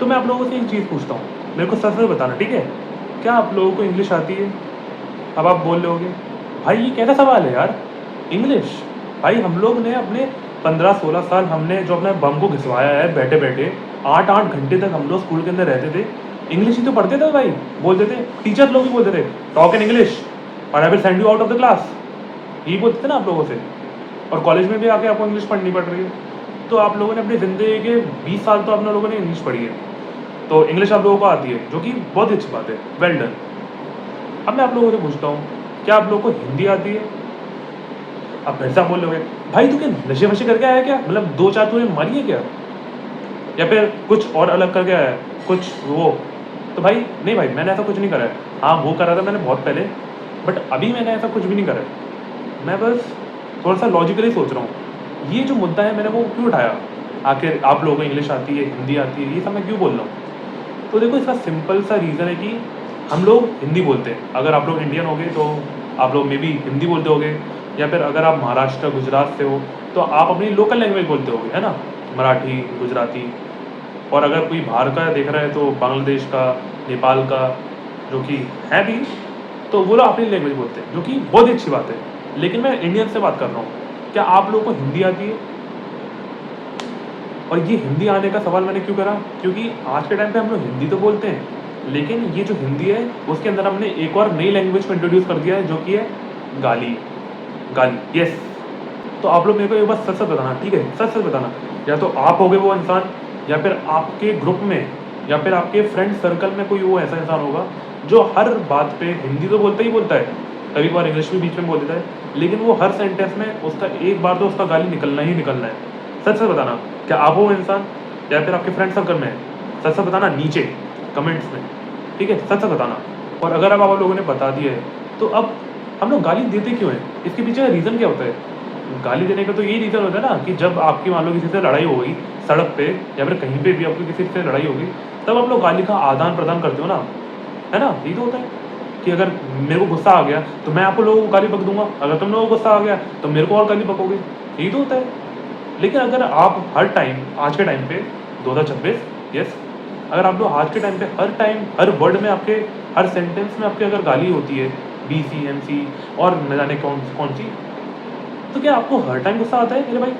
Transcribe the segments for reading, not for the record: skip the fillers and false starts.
तो मैं आप लोगों से एक चीज़ पूछता हूँ, मेरे को सच-सच बताना, ठीक है? क्या आप लोगों को इंग्लिश आती है? अब आप बोल रहे होगे, भाई ये कैसा सवाल है यार? इंग्लिश? भाई हम लोग ने अपने 15-16 साल हमने जो अपने बम को घिसवाया है बैठे-बैठे, 8-8 घंटे तक हम लोग स्कूल के अंदर रहते थे, इंग्लिश ही तो पढ़ते थे भाई, बोलते थे, टीचर लोग भी बोलते थे, टॉक इन इंग्लिश और I will send you out of the class. यही बोलते थे ना आप लोगों से। और कॉलेज में भी आके आपको इंग्लिश पढ़नी पड़ रही है। तो आप लोगों ने अपनी ज़िंदगी के 20 साल तो आप लोगों ने इंग्लिश पढ़ी है। तो इंग्लिश आप लोगों को आती है, जो कि बहुत ही अच्छी बात है, वेल डन। अब मैं आप लोगों से पूछता हूँ, क्या आप लोगों को हिंदी आती है? अब फिर से आप बोल रहे होगे, भाई तू क्या नशे-वशे करके आया है क्या? मतलब 2-4 तूने मारी है क्या? या फिर कुछ और अलग करके आया है? कुछ वो? तो भाई नहीं भाई, मैंने ऐसा कुछ नहीं करा है। हाँ, वो करा था मैंने बहुत पहले, बट अभी मैंने ऐसा कुछ भी नहीं करा है। मैं बस थोड़ा-सा लॉजिकली सोच रहा हूँ। ये जो मुद्दा है मैंने वो क्यों उठाया? आखिर आप लोगों को इंग्लिश आती है, हिंदी आती है, ये सब मैं क्यों बोल रहा हूँ? तो देखो इसका सिंपल सा रीज़न है कि हम लोग हिंदी बोलते हैं। अगर आप लोग इंडियन होगे तो आप लोग मे बी हिंदी बोलते होगे, या फिर अगर आप महाराष्ट्र, गुजरात से हो तो आप अपनी लोकल लैंग्वेज बोलते होगे, है ना? मराठी, गुजराती। और अगर कोई बाहर का देख रहा है तो बांग्लादेश का, नेपाल का, जो कि है भी, तो वो लोग अपनी लैंग्वेज बोलते हैं, जो कि बहुत ही अच्छी बात है। लेकिन मैं इंडियन से बात कर रहा हूँ। क्या आप लोगों को हिंदी आती है? और ये हिंदी आने का सवाल मैंने क्यों करा? क्योंकि आज के टाइम पे हम लोग हिंदी तो बोलते हैं, लेकिन ये जो हिंदी है, उसके अंदर हमने एक और नई लैंग्वेज को इंट्रोड्यूस कर दिया है, जो कि है गाली। गाली, यस। तो आप लोग मेरे को एक बार सच-सच बताना, ठीक है? सच-सच बताना, या तो आप होगे वो इंसान, या फिर आपके ग्रुप में, या फिर आपके फ्रेंड सर्कल में कोई वो ऐसा इंसान होगा, जो हर बात पे हिंदी तो बोलता ही बोलता है, कभी-कभार इंग्लिश भी बीच में बोल देता है, लेकिन वो हर सेंटेंस में उसका एक बार तो उसका गाली निकलना ही निकलना है। सच-सच बताना, क्या आप वो इंसान, या फिर आपके फ्रेंड सर्कल में है? सच-सच बताना नीचे कमेंट्स में, ठीक है? सच-सच बताना। और अगर अब आप लोगों ने बता दिया है, तो अब हम लोग गाली देते क्यों हैं? इसके पीछे का रीज़न क्या होता है? गाली देने का तो यही रीज़न होता है ना कि जब आपकी मान लो किसी से लड़ाई हो गई सड़क पे, या फिर कहीं पे भी आपकी किसी से लड़ाई हो गई, तब आप लोग गाली का आदान-प्रदान करते हो ना, है ना? यही तो होता है कि अगर मेरे को गुस्सा आ गया, तो मैं आपको लोगों को गाली बक दूँगा, अगर तुम लोगों को गुस्सा आ गया, तो मेरे को और गाली बकोगे, यही तो होता है। लेकिन अगर आप हर टाइम, आज के टाइम पे 2026, यस, अगर आप लोग आज के टाइम पे हर टाइम, हर वर्ड में आपके, हर सेंटेंस में आपके अगर गाली होती है, बी-सी, एम-सी और न जाने कौन-सी, तो क्या आपको हर टाइम गुस्सा आता है मेरे भाई?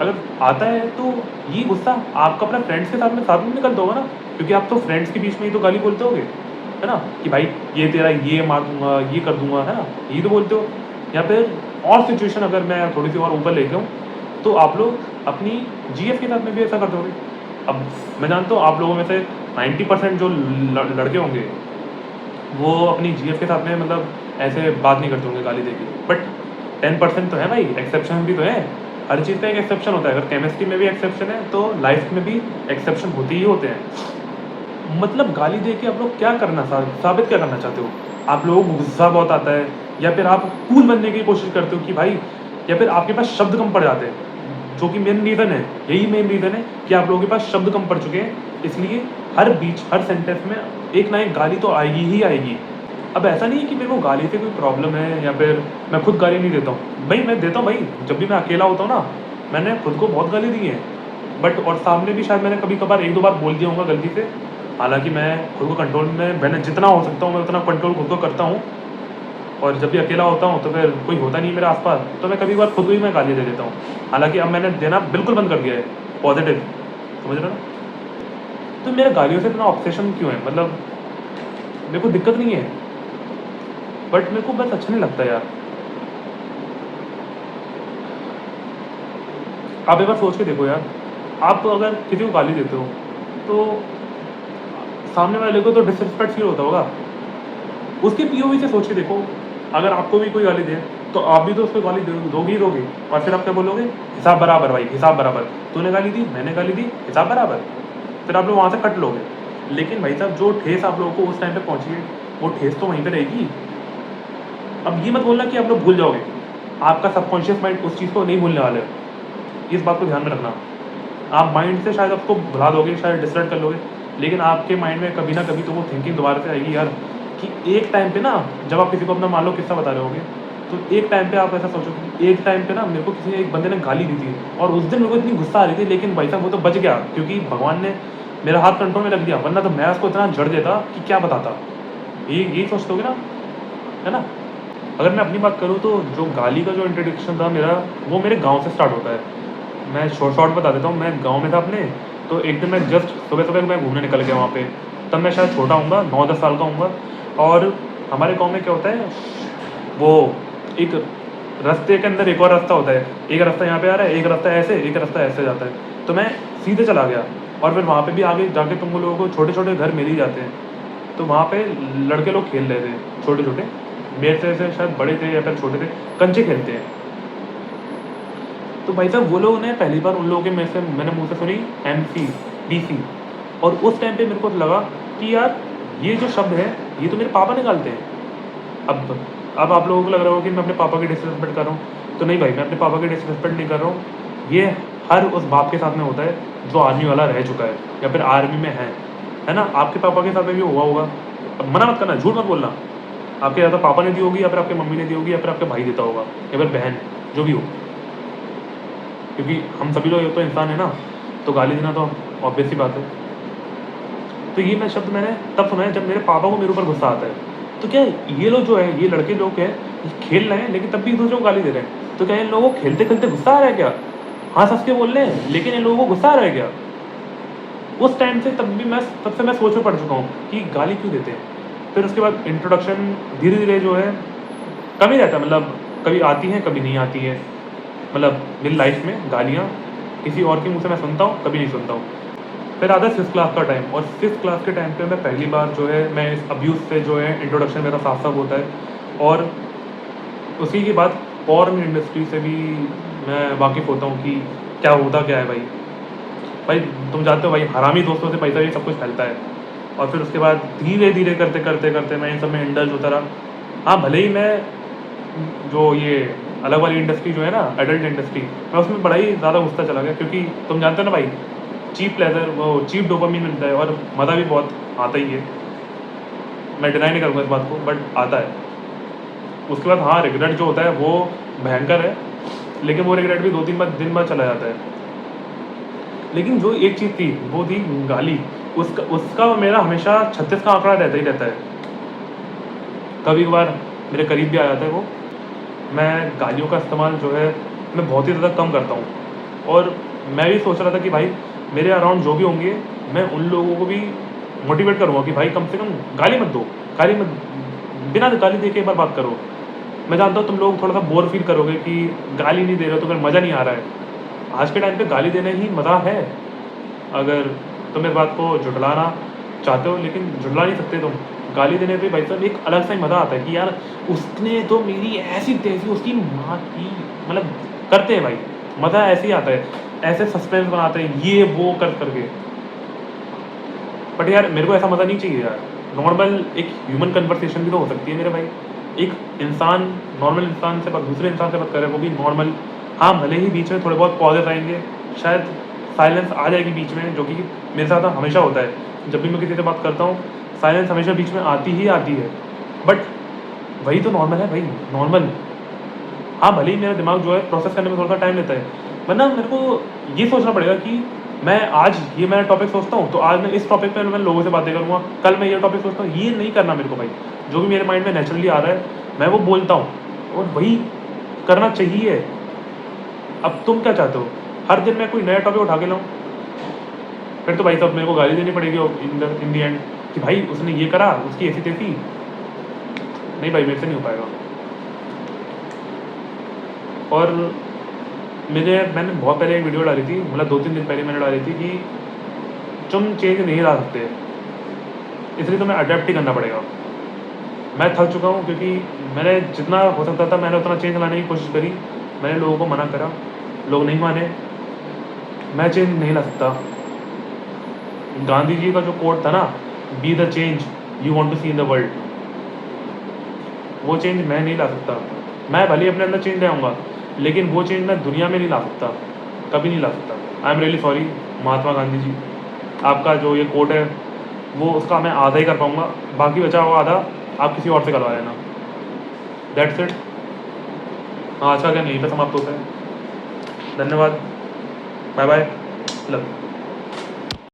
अगर आता है तो ये गुस्सा आपका अपने फ्रेंड्स के साथ में निकलता होगा ना, क्योंकि आप तो फ्रेंड्स के बीच में ही तो गाली बोलते होगे, है ना? कि भाई ये तेरा ये मार दूँगा, ये कर दूँगा, है ना? यही तो बोलते हो। या फिर और सिचुएशन अगर मैं थोड़ी-सी और ऊपर लेके आऊँ, तो आप लोग अपनी जीएफ के साथ में भी ऐसा करते होंगे। अब मैं जानता हूँ आप लोगों में से 90% जो लड़के होंगे, वो अपनी जीएफ के साथ में मतलब ऐसे बात नहीं करते होंगे गाली देके, बट 10% तो है भाई, एक्सेप्शन भी तो है। हर चीज़ का एक एक्सेप्शन होता है, अगर केमिस्ट्री में भी एक्सेप्शन है, तो लाइफ में भी एक्सेप्शन होते ही होते हैं। मतलब गाली दे के आप लोग क्या करना साबित क्या करना चाहते हो? आप लोगों को गुस्सा बहुत आता है, या फिर आप कूल बनने की कोशिश करते हो कि भाई, या फिर आपके पास शब्द कम पड़ जाते हैं, जो कि मेन रीज़न है, यही मेन रीज़न है कि आप लोगों के पास शब्द कम पड़ चुके हैं, इसलिए हर बीच, हर सेंटेंस में एक ना एक गाली तो आएगी ही आएगी। अब ऐसा नहीं है कि मेरे को गाली से कोई प्रॉब्लम है, या फिर मैं खुद गाली नहीं देता हूँ। भाई मैं देता हूँ भाई, जब भी मैं अकेला होता हूँ ना, मैंने खुद को बहुत गाली दी है। बट और सामने भी शायद मैंने कभी-कभार 1-2 बार बोल दिया होगा गलती से। हालाँकि मैं खुद को कंट्रोल में, मैंने जितना हो सकता हूँ मैं उतना कंट्रोल खुद को करता हूँ। और जब भी अकेला होता हूँ तो फिर कोई होता नहीं है मेरे आस-पास, तो मैं कभी-कभार खुद को ही मैं गाली दे देता हूँ। हालाँकि अब मैंने देना बिल्कुल बंद कर दिया है, पॉज़िटिव, समझ रहे हो ना? तो मेरा गालियों से इतना ऑब्सेशन क्यों है? मतलब मेरे को दिक्कत नहीं है, बट मेरे को बस अच्छा नहीं लगता यार। आप एक बार सोच के देखो यार, आप अगर किसी को गाली देते हो, तो सामने वाले को तो डिसरिस्पेक्ट फ़ील होता होगा। उसके पीओवी से सोच के देखो, अगर आपको भी कोई गाली दे, तो आप भी तो उसको गाली दोगे ही दोगे, और फिर आप क्या बोलोगे? हिसाब बराबर भाई, हिसाब बराबर। तूने गाली दी, मैंने गाली दी, हिसाब बराबर। फिर आप लोग वहाँ से कट लोगे। लेकिन भाई साहब, जो ठेस आप लोगों को उस टाइम पे पहुँची है, वो ठेस तो वहीं पे रहेगी। अब ये मत बोलना कि आप लोग भूल जाओगे। आपका सबकॉन्शियस माइंड उस चीज़ को नहीं भूलने वाला है। इस बात को ध्यान में रखना। आप माइंड से शायद उसको भुला दोगे, शायद डिस्ट्रैक्ट कर लोगे, लेकिन आपके माइंड में कभी ना कभी तो वो थिंकिंग दोबारा से आएगी यार, कि एक टाइम पे ना, जब आप किसी को अपना मान लो किस्सा बता रहे होगे, तो एक टाइम पे आप ऐसा सोचोगे कि एक टाइम पे ना मेरे को किसी एक बंदे ने गाली दी थी, और उस दिन मेरे को इतनी गुस्सा आ रही थी, लेकिन भाई साहब वो तो बच गया, क्योंकि भगवान ने मेरा हाथ कंट्रोल में रख दिया, वरना तो मैं उसको इतना जड़ देता कि क्या बताता। यही सोचते होगे ना, है ना। अगर मैं अपनी बात करूँ तो जो गाली का जो इंट्रोडक्शन था मेरा, वो मेरे गांव से स्टार्ट होता है। मैं शॉर्ट बता देता हूँ। मैं गांव में था अपने, तो एक दिन मैं जस्ट सुबह मैं घूमने निकल गया वहाँ पे। तब मैं शायद छोटा हूँगा, 9-10 साल का हूँगा। और हमारे गांव में क्या होता है, वो एक रास्ते के अंदर एक और रास्ता होता है। एक रास्ता यहाँ पे आ रहा है, एक रास्ता ऐसे, एक रास्ता ऐसे जाता है। तो मैं सीधे चला गया, और फिर वहाँ पे भी आगे जाके तुम लोगों को छोटे छोटे घर मिल ही जाते हैं। तो वहाँ पे लड़के लोग खेल रहे थे, छोटे छोटे, मेरे से ऐसे शायद बड़े थे या फिर छोटे थे, कंचे खेलते हैं। तो भाई साहब वो लोग ने पहली बार उन लोगों के मैंने मुँह से सुनी MC DC। और उस टाइम पे मेरे को लगा कि यार ये जो शब्द है ये तो मेरे पापा निकालते हैं। अब आप लोगों को लग रहा हो कि मैं अपने पापा की डिसरिस्पेक्ट कर रहा हूँ, तो नहीं भाई, मैं अपने पापा की डिसरिस्पेक्ट नहीं कर रहा हूँ। ये हर उस बाप के साथ में होता है जो आर्मी वाला रह चुका है या फिर आर्मी में है ना। आपके पापा के साथ में भी हुआ होगा। अब मना मत करना, झूठ मत बोलना। आपके या तो पापा ने दी होगी, या फिर आपके मम्मी ने दी होगी, या फिर आपके भाई देता होगा, या फिर बहन, जो भी हो। क्योंकि हम सभी लोग तो इंसान है ना, तो गाली देना तो ऑब्वियस ही बात है। तो ये मैं शब्द मैंने तब सुना है जब मेरे पापा को मेरे ऊपर गुस्सा आता है। तो क्या ये लोग जो है, ये लड़के लोग हैं, ये खेल रहे हैं लेकिन तब भी एक दूसरे को गाली दे रहे हैं। तो क्या इन लोगों को खेलते खेलते गुस्सा आ रहा है क्या? हाँ सच के बोल रहे हैं, लेकिन इन लोगों को गुस्सा आ रहा है क्या? उस टाइम से तब से मैं सोच में पड़ चुका हूँ कि गाली क्यों देते हैं। फिर उसके बाद इंट्रोडक्शन धीरे धीरे जो है कम ही रहता है, मतलब कभी आती है कभी नहीं आती है। मतलब मेरी लाइफ में गालियाँ किसी और के मुँह से मैं सुनता हूँ, कभी नहीं सुनता हूँ। फिर आता है 6th क्लास का टाइम, और 6th क्लास के टाइम पे मैं पहली बार जो है मैं इस अब्यूज़ से जो है इंट्रोडक्शन मेरा साफ साफ होता है। और उसी के बाद पॉर्न इंडस्ट्री से भी मैं वाकिफ़ होता हूँ कि क्या होता क्या है भाई तुम जानते हो भाई, हरामी दोस्तों से पैसा ये सब कुछ फैलता है। और फिर उसके बाद धीरे धीरे करते करते करते मैं इन सब में इंडल्ज होता रहा। हाँ भले ही मैं जो ये अलग वाली इंडस्ट्री जो है ना, एडल्ट इंडस्ट्री, मैं उसमें बड़ा ही ज़्यादा घुसता चला गया। क्योंकि तुम जानते हो ना भाई, चीप प्लेजर, वो चीप डोपामिन मिलता है और मज़ा भी बहुत आता ही है। मैं डिनाई नहीं करूँगा इस बात को, बट आता है। उसके बाद हाँ, रिग्रेट जो होता है वो भयंकर है, लेकिन वो रिग्रेट भी 2-3 दिन बाद चला जाता है। लेकिन जो एक चीज़ थी वो थी गाली। उसका मेरा हमेशा 36 का आंकड़ा रहता ही रहता है। कभी कभार मेरे करीब भी आ जाता है वो। मैं गालियों का इस्तेमाल जो है मैं बहुत ही ज़्यादा कम करता हूँ। और मैं भी सोच रहा था कि भाई मेरे अराउंड जो भी होंगे, मैं उन लोगों को भी मोटिवेट करूँगा कि भाई कम से कम गाली मत दो, गाली मत, बिना गाली दे के एक बार बात करो। मैं जानता हूँ तुम लोग थोड़ा सा बोर फील करोगे कि गाली नहीं दे रहे हो तो फिर मज़ा नहीं आ रहा है। आज के टाइम पे गाली देने ही मज़ा है। अगर तुम इस बात को झुठलाना चाहते हो, लेकिन झुठला नहीं सकते तुम। गाली देने पे भाई साहब एक अलग सा ही मज़ा आता है कि यार उसने तो मेरी ऐसी तैसी उसकी माँ की, मतलब करते हैं भाई, मज़ा ऐसे ही आता है, ऐसे सस्पेंस बनाते हैं ये वो कर करके। बट यार मेरे को ऐसा मज़ा नहीं चाहिए यार। नॉर्मल एक ह्यूमन कन्वर्सेशन भी तो हो सकती है मेरे भाई। एक इंसान नॉर्मल इंसान से दूसरे इंसान से बात करे, वो भी नॉर्मल। हाँ भले ही बीच में थोड़े बहुत पॉजेस आएंगे, शायद साइलेंस आ जाएगी बीच में, जो कि मेरे साथ हमेशा होता है। जब भी मैं किसी से बात करता हूँ साइलेंस हमेशा बीच में आती ही आती है। बट वही तो नॉर्मल है भाई, नॉर्मल। हाँ भले ही मेरा दिमाग जो है प्रोसेस करने में थोड़ा सा टाइम लेता है, वरना मेरे को ये सोचना पड़ेगा कि मैं आज ये मैं टॉपिक सोचता हूँ तो आज मैं इस टॉपिक पे मैं लोगों से बातें करूँगा, कल मैं ये टॉपिक सोचता हूँ। ये नहीं करना मेरे को भाई। जो भी मेरे माइंड में नेचुरली आ रहा है मैं वो बोलता हूँ, और वही करना चाहिए। अब तुम क्या चाहते हो, हर दिन मैं कोई नया टॉपिक उठा के लाऊँ? फिर तो भाई साहब मेरे को गाली देनी पड़ेगी इन दी एंड कि भाई उसने ये करा, उसकी ऐसी तैसी। नहीं भाई, मेरे से नहीं हो पाएगा। और मैंने बहुत पहले एक वीडियो डाली थी, मतलब 2-3 दिन पहले मैंने डाली थी कि तुम चेंज नहीं ला सकते, इसलिए तुम्हें अडेप्ट ही करना पड़ेगा। मैं थक चुका हूँ, क्योंकि मैंने जितना हो सकता था मैंने उतना चेंज लाने की कोशिश करी। मैंने लोगों को मना करा, लोग नहीं माने। मैं चेंज नहीं ला सकता। गांधी जी का जो कोट था ना, be the change you want to see in the world, वो चेंज मैं नहीं ला सकता। मैं भले ही अपने अंदर चेंज ले आऊँगा, लेकिन वो चेंज मैं दुनिया में नहीं ला सकता, कभी नहीं ला सकता। I am really sorry Mahatma Gandhi ji. आपका जो ये कोट है वो उसका मैं आधा ही कर पाऊँगा, बाकी बचा हुआ आधा आप किसी और से करवा लेना। That's it. हाँ, अच्छा क्या नहीं पे समाप्त होता है। धन्यवाद, बाय बाय, लव।